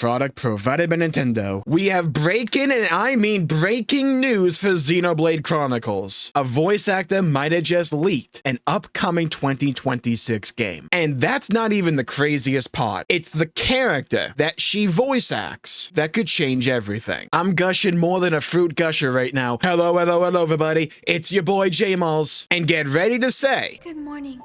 product provided by Nintendo, we have breaking, and I mean breaking news for Xenoblade Chronicles. A voice actor might have just leaked an upcoming 2026 game. And that's not even the craziest part. It's the character that she voice acts that could change everything. I'm gushing more than a fruit gusher right now. Hello, everybody. It's your boy Jmulls. And get ready to say, good morning,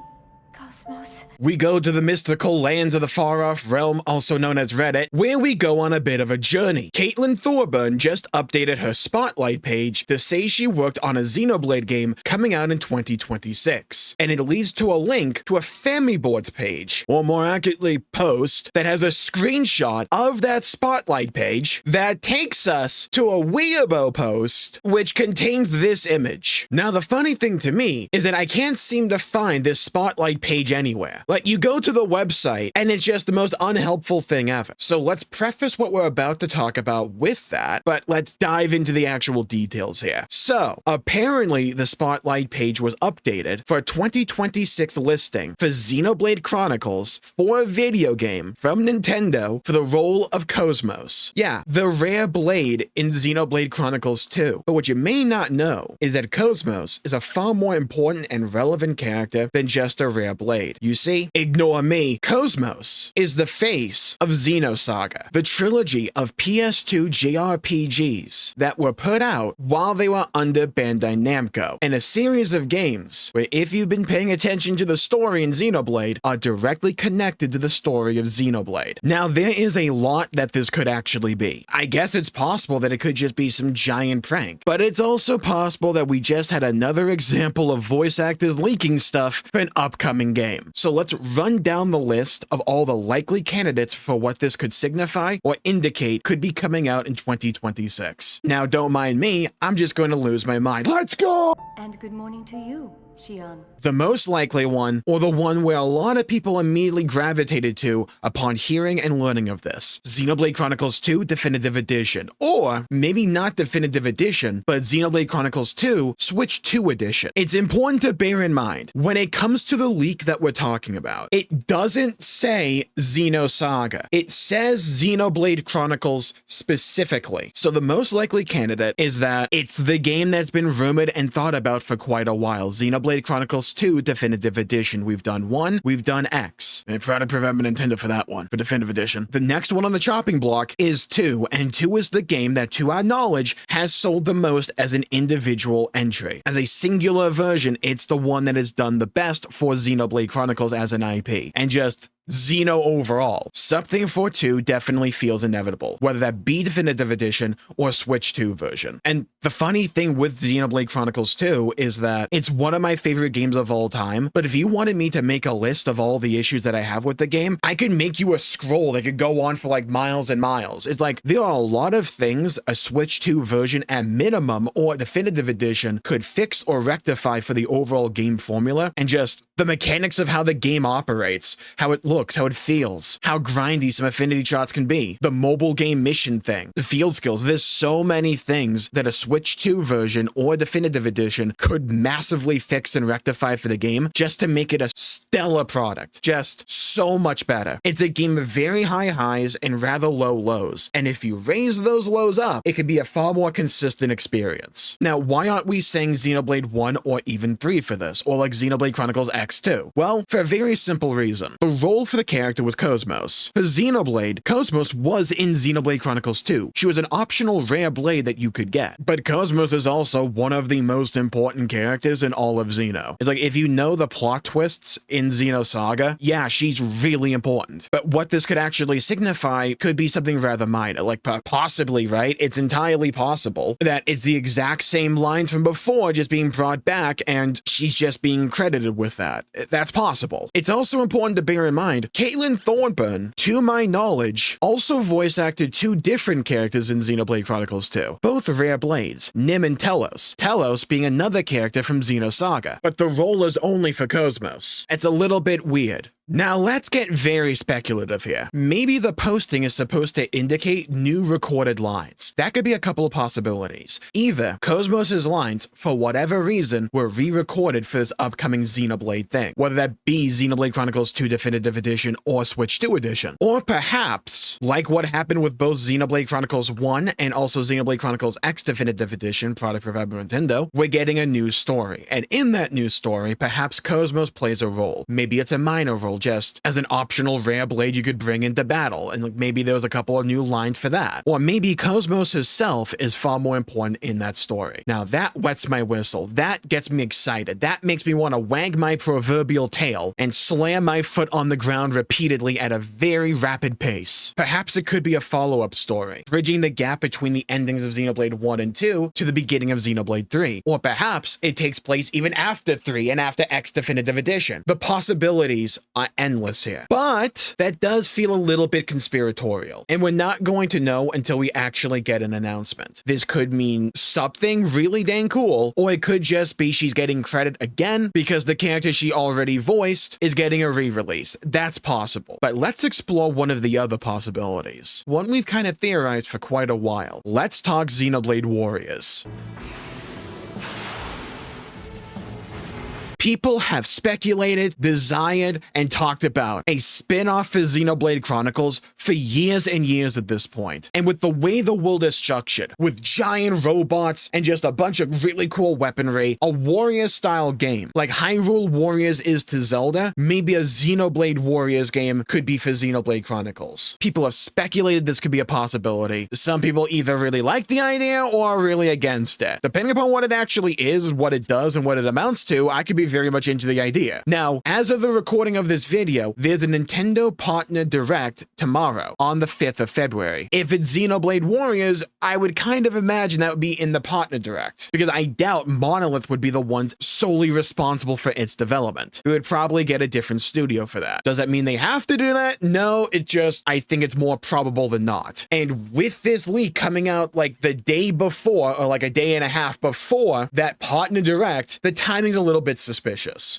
KOS MOS. We go to the mystical lands of the far-off realm, also known as Reddit, where we go on a bit of a journey. Caitlin Thorburn just updated her Spotlight page to say she worked on a Xenoblade game coming out in 2026, and it leads to a link to a Family Boards page, or more accurately, post, that has a screenshot of that Spotlight page that takes us to a Weibo post, which contains this image. Now, the funny thing to me is that I can't seem to find this Spotlight page anywhere. Like, you go to the website, and it's just the most unhelpful thing ever. So let's preface what we're about to talk about with that, but let's dive into the actual details here. So, apparently, the Spotlight page was updated for a 2026 listing for Xenoblade Chronicles for a video game from Nintendo for the role of KOS MOS. Yeah, the rare blade in Xenoblade Chronicles 2. But what you may not know is that KOS MOS is a far more important and relevant character than just a rare blade. You see, ignore me. KOS MOS is the face of Xenosaga, the trilogy of PS2 JRPGs that were put out while they were under Bandai Namco, and a series of games where, if you've been paying attention to the story in Xenoblade, are directly connected to the story of Xenoblade. Now, there is a lot that this could actually be. I guess it's possible that it could just be some giant prank, but it's also possible that we just had another example of voice actors leaking stuff for an upcoming game. So let's run down the list of all the likely candidates for what this could signify or indicate could be coming out in 2026. Now, don't mind me, I'm just going to lose my mind. Let's go! And good morning to you, Xian. The most likely one, or the one where a lot of people immediately gravitated to upon hearing and learning of this, Xenoblade Chronicles 2 Definitive Edition, or maybe not Definitive Edition, but Xenoblade Chronicles 2 Switch 2 Edition. It's important to bear in mind, when it comes to the leak that we're talking about, it doesn't say Xenosaga. It says Xenoblade Chronicles specifically. So the most likely candidate is that it's the game that's been rumored and thought about for quite a while, Xenoblade Chronicles 2 Definitive Edition. We've done 1, we've done X. I'm proud to prevent Nintendo for that one, for Definitive Edition. The next one on the chopping block is 2, and 2 is the game that, to our knowledge, has sold the most as an individual entry. As a singular version, it's the one that has done the best for Xenoblade Chronicles as an IP, and just Xeno overall. Something for 2 definitely feels inevitable, whether that be Definitive Edition or Switch 2 version. And the funny thing with Xenoblade Chronicles 2 is that it's one of my favorite games of all time, but if you wanted me to make a list of all the issues that I have with the game, I could make you a scroll that could go on for like miles and miles. It's like, there are a lot of things a Switch 2 version at minimum or Definitive Edition could fix or rectify for the overall game formula, and just the mechanics of how the game operates, how it looks, how it feels, how grindy some affinity shots can be, the mobile game mission thing, the field skills. There's so many things that a Switch 2 version or Definitive Edition could massively fix and rectify for the game just to make it a stellar product. Just so much better. It's a game of very high highs and rather low lows, and if you raise those lows up, it could be a far more consistent experience. Now, why aren't we saying Xenoblade 1 or even 3 for this, or like Xenoblade Chronicles X2? Well, for a very simple reason. The role for the character was KOS MOS. For Xenoblade, KOS MOS was in Xenoblade Chronicles 2. She was an optional rare blade that you could get. But KOS MOS is also one of the most important characters in all of Xeno. It's like, if you know the plot twists in Xenosaga, yeah, she's really important. But what this could actually signify could be something rather minor, like possibly, right? It's entirely possible that it's the exact same lines from before just being brought back, and she's just being credited with that. That's possible. It's also important to bear in mind, Caitlin Thorburn, to my knowledge, also voice acted 2 different characters in Xenoblade Chronicles 2, both rare blades, Nim and Telos. Telos being another character from Xenosaga, but the role is only for KOS MOS. It's a little bit weird. Now let's get very speculative here. Maybe the posting is supposed to indicate new recorded lines. That could be a couple of possibilities. Either KOS MOS's lines, for whatever reason, were re-recorded for this upcoming Xenoblade thing, whether that be Xenoblade Chronicles 2 Definitive Edition or Switch 2 Edition. Or perhaps, like what happened with both Xenoblade Chronicles 1 and also Xenoblade Chronicles X Definitive Edition, product for Nintendo, we're getting a new story. And in that new story, perhaps KOS MOS plays a role. Maybe it's a minor role, just as an optional rare blade you could bring into battle, and like maybe there was a couple of new lines for that. Or maybe KOS MOS herself is far more important in that story. Now that wets my whistle. That gets me excited. That makes me want to wag my proverbial tail and slam my foot on the ground repeatedly at a very rapid pace. Perhaps it could be a follow-up story, bridging the gap between the endings of Xenoblade 1 and 2 to the beginning of Xenoblade 3. Or perhaps it takes place even after 3 and after X Definitive Edition. The possibilities are endless here. But that does feel a little bit conspiratorial, and we're not going to know until we actually get an announcement. This could mean something really dang cool, or it could just be she's getting credit again because the character she already voiced is getting a re-release. That's possible. But let's explore one of the other possibilities. One we've kind of theorized for quite a while. Let's talk Xenoblade Warriors. People have speculated, desired, and talked about a spin-off for Xenoblade Chronicles for years and years at this point. And with the way the world is structured, with giant robots and just a bunch of really cool weaponry, a Warriors-style game, like Hyrule Warriors is to Zelda, maybe a Xenoblade Warriors game could be for Xenoblade Chronicles. People have speculated this could be a possibility. Some people either really like the idea or are really against it. Depending upon what it actually is, what it does, and what it amounts to, I could be very much into the idea. Now, as of the recording of this video, there's a Nintendo Partner Direct tomorrow on the 5th of February. If it's Xenoblade Warriors, I would kind of imagine that would be in the Partner Direct, because I doubt Monolith would be the ones solely responsible for its development. We would probably get a different studio for that. Does that mean they have to do that? No, I think it's more probable than not. And with this leak coming out like the day before, or like a day and a half before that Partner Direct, the timing's a little bit suspicious.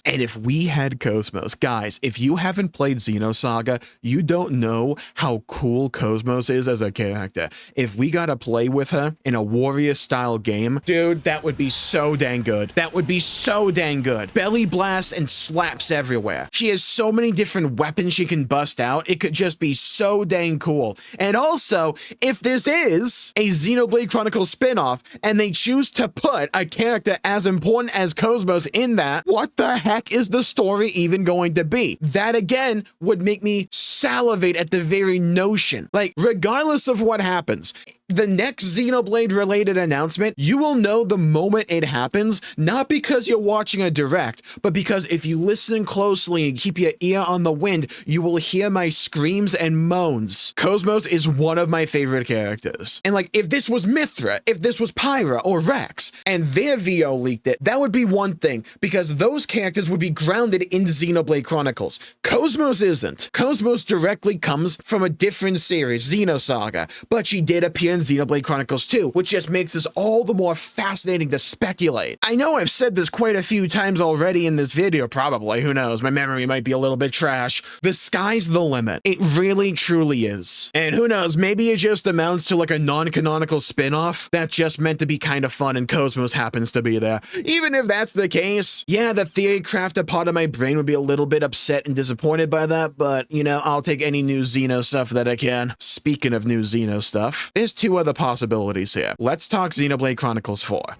And if we had KOS MOS, guys, if you haven't played Xenosaga, you don't know how cool KOS MOS is as a character. If we got to play with her in a Warrior-style game, dude, that would be so dang good. That would be so dang good. Belly blasts and slaps everywhere. She has so many different weapons she can bust out. It could just be so dang cool. And also, if this is a Xenoblade Chronicles spinoff and they choose to put a character as important as KOS MOS in that, what the heck is the story even going to be? That again would make me salivate at the very notion. Like, regardless of what happens, the next Xenoblade related announcement, you will know the moment it happens, not because you're watching a direct, but because if you listen closely and keep your ear on the wind, you will hear my screams and moans. KOS MOS is one of my favorite characters. And like, if this was Mithra, if this was Pyra or Rex, and their VO leaked it, that would be one thing, because those characters would be grounded in Xenoblade Chronicles. KOS MOS isn't. KOS MOS directly comes from a different series, Xenosaga, but she did appear in Xenoblade Chronicles 2, which just makes this all the more fascinating to speculate. I know I've said this quite a few times already in this video, probably, who knows, my memory might be a little bit trash. The sky's the limit. It really, truly is. And who knows, maybe it just amounts to like a non-canonical spin-off that's just meant to be kind of fun and KOS MOS happens to be there. Even if that's the case, yeah, the theory crafter part of my brain would be a little bit upset and disappointed by that, but, you know, I'll take any new Xeno stuff that I can. Speaking of new Xeno stuff, there's two other possibilities here. Let's talk Xenoblade Chronicles 4.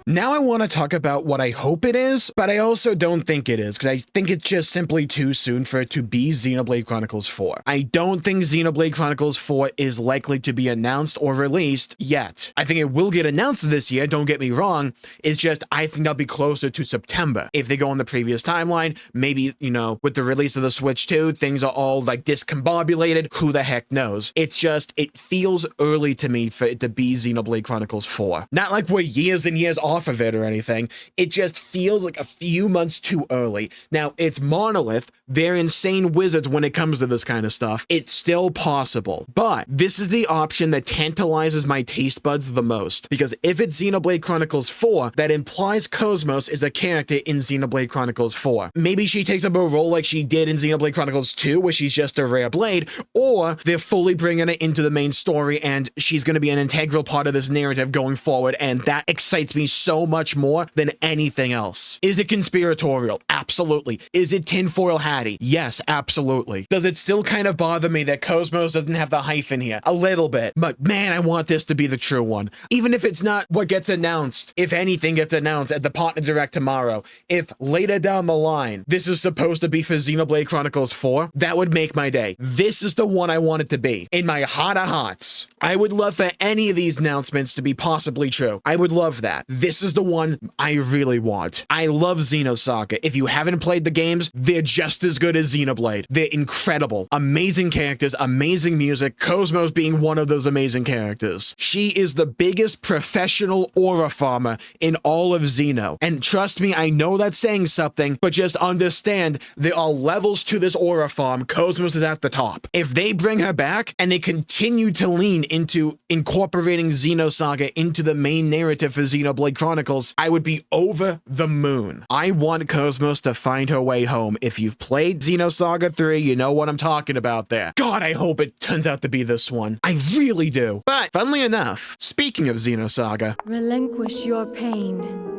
Now I want to talk about what I hope it is, but I also don't think it is, because I think it's just simply too soon for it to be Xenoblade Chronicles 4. I don't think Xenoblade Chronicles 4 is likely to be announced or released yet. I think it will get announced this year, don't get me wrong. It's just, I think they'll be closer to September. If they go on the previous timeline, maybe, you know, with the release of the Switch 2, things are all like discombobulated, who the heck knows? It's just, it feels early to me for it to be Xenoblade Chronicles 4. Not like we're years and years off of it or anything. It just feels like a few months too early. Now, it's Monolith. They're insane wizards when it comes to this kind of stuff. It's still possible. But this is the option that tantalizes my taste buds the most. Because if it's Xenoblade Chronicles 4, that implies KOS MOS is a character in Xenoblade Chronicles 4. Maybe she takes up a role like she did in Xenoblade Chronicles 2, where she's just a rare blade, or they're fully bringing it into the main story and she's going to be an integral part of this narrative going forward, and that excites me so much more than anything else. Is it conspiratorial? Absolutely. Is it tinfoil hatty? Yes, absolutely. Does it still kind of bother me that KOS MOS doesn't have the hyphen here? A little bit. But man, I want this to be the true one. Even if it's not what gets announced, if anything gets announced at the partner direct tomorrow, if later down the line, this is supposed to be for Xenoblade Chronicles 4, that would make my day. This is the one I want it to be. In my heart of hearts, I would love for any of these announcements to be possibly true. I would love that. This is the one I really want. I love Xenosaga. If you haven't played the games, they're just as good as Xenoblade. They're incredible. Amazing characters, amazing music, KOS MOS being one of those amazing characters. She is the biggest professional aura farmer in all of Xeno. And trust me, I know that's saying something, but just understand there are levels to this aura farm. KOS MOS is at the top. If they bring her back and they continue to lean into incorporating Xenosaga into the main narrative for Xenoblade Chronicles, I would be over the moon. I want KOS MOS to find her way home. If you've played Xenosaga 3, you know what I'm talking about there. God, I hope it turns out to be this one. I really do. But funnily enough, speaking of Xenosaga, Relinquish your pain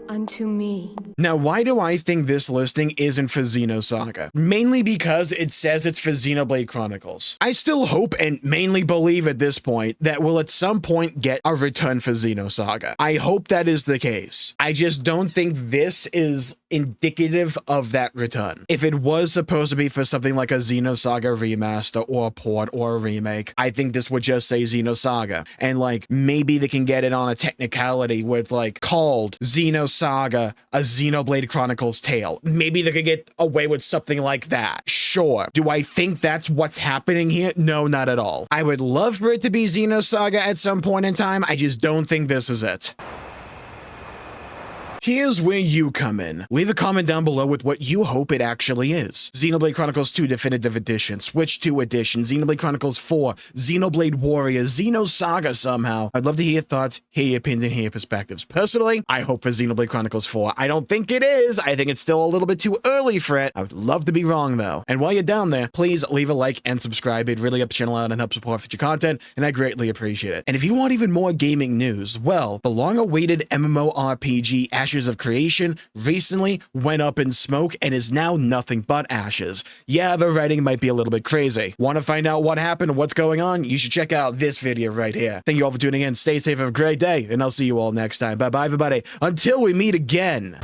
unto me. Now, why do I think this listing isn't for Xenosaga? Mainly because it says it's for Xenoblade Chronicles. I still hope and mainly believe at this point that we'll at some point get a return for Xenosaga. I hope that is the case. I just don't think this is indicative of that return. If it was supposed to be for something like a Xenosaga remaster or a port or a remake, I think this would just say Xenosaga. And like, maybe they can get it on a technicality where it's like called Xenosaga, a Xenoblade Chronicles tale. Maybe they could get away with something like that. Sure. Do I think that's what's happening here? No, not at all. I would love for it to be Xenosaga at some point in time. I just don't think this is it. Here's where you come in. Leave a comment down below with what you hope it actually is. Xenoblade Chronicles 2 Definitive Edition, Switch 2 Edition, Xenoblade Chronicles 4, Xenoblade Warriors, Xenosaga somehow. I'd love to hear your thoughts, hear your opinions, and hear your perspectives. Personally, I hope for Xenoblade Chronicles 4. I don't think it is. I think it's still a little bit too early for it. I would love to be wrong though. And while you're down there, please leave a like and subscribe. It really helps the channel out and helps support future content, and I greatly appreciate it. And if you want even more gaming news, well, the long-awaited MMORPG Ashes of Creation recently went up in smoke and is now nothing but ashes. Yeah, the writing might be a little bit crazy. Want to find out what happened, what's going on? You should check out this video right here. Thank you all for tuning in. Stay safe, have a great day, and I'll see you all next time. Bye-bye, everybody. Until we meet again.